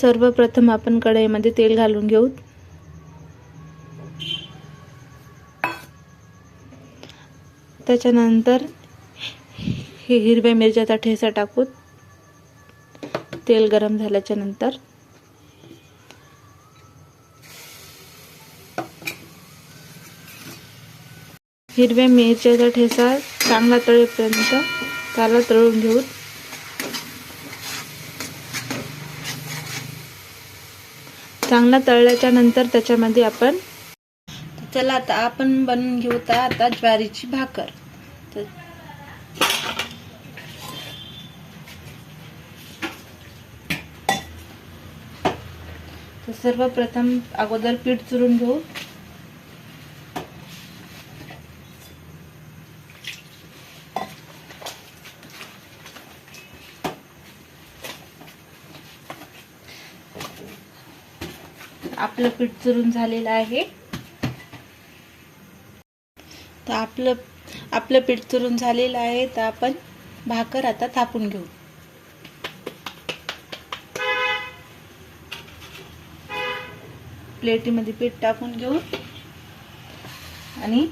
सर्वप्रथम आपण कढईमध्ये तेल घालून घेऊ। त्याच्यानंतर हिरव्या मिरच्याचा ठेचा टाकू। तेल गरम झाल्याच्या नंतर हिरव्या मिरच्याचा ठेचा चांगला तळेपर्यंत त्याला तळून घेऊ। चांगला तळल्याच्या नंतर त्याच्यामध्ये आपण चला आता आपण बनवून घेऊ आता ज्वारीची भाकर। तर सर्वप्रथम अगोदर पीठ चुरून घेऊ। आपलं पीठ चुरून झालेलं आहे। तर आपलं पीठ चुरून झालेलं आहे। तर आपण भाकर आता थापून घेऊ। प्लेटीमध्ये पीठ टाकून घेऊ आणि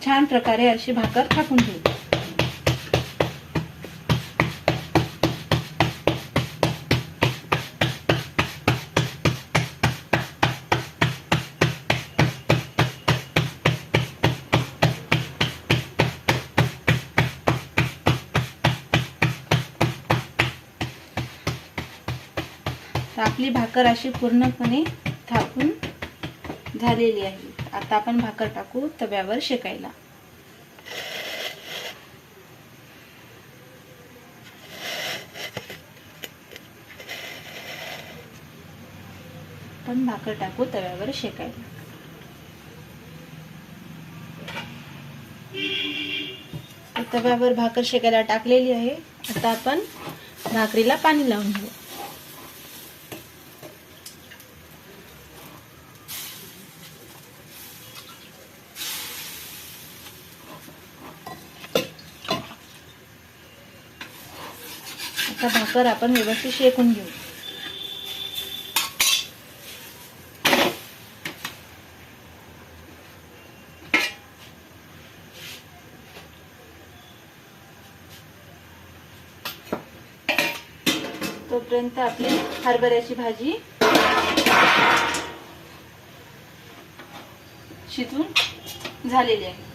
छान प्रकारे अशी भाकर थापून घेऊ। आपली भाकर अशी पूर्णपणे थापून झालेली आहे। आता आपण भाकर टाकू तव्यावर शेकायला। आपण भाकर टाकू तव्यावर शेकायला। तव्यावर भाकर शेकायला टाकलेली आहे। आता आपण भाकरीला पाणी लावून घेऊ। आता भाकर आपण व्यवस्थित शेकून घेऊ। तोपर्यंत आपली हरभऱ्याची भाजी शिजून झालेली आहे।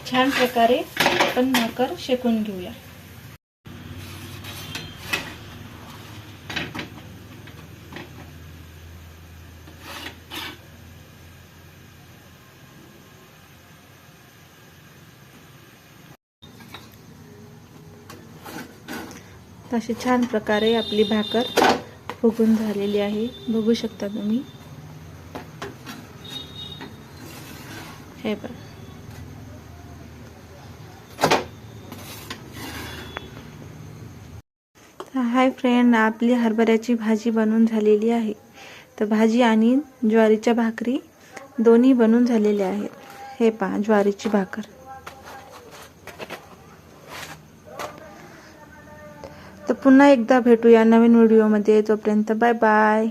छान प्रकारे आपण भाकर शेकून घेऊया। तशी छान प्रकारे आपली भाकर फुगून झालेली आहे। बघू शकता तुम्ही, हे बघा। हाय फ्रेंड, आपली हरभऱ्याची भाजी बनवून झालेली आहे। तर भाजी आणि ज्वारीच्या भाकरी दोन्ही बनवून झालेल्या आहेत। हे पहा ज्वारीची भाकर। तर पुन्हा एकदा भेटूया नवीन व्हिडिओमध्ये। तोपर्यंत बाय बाय।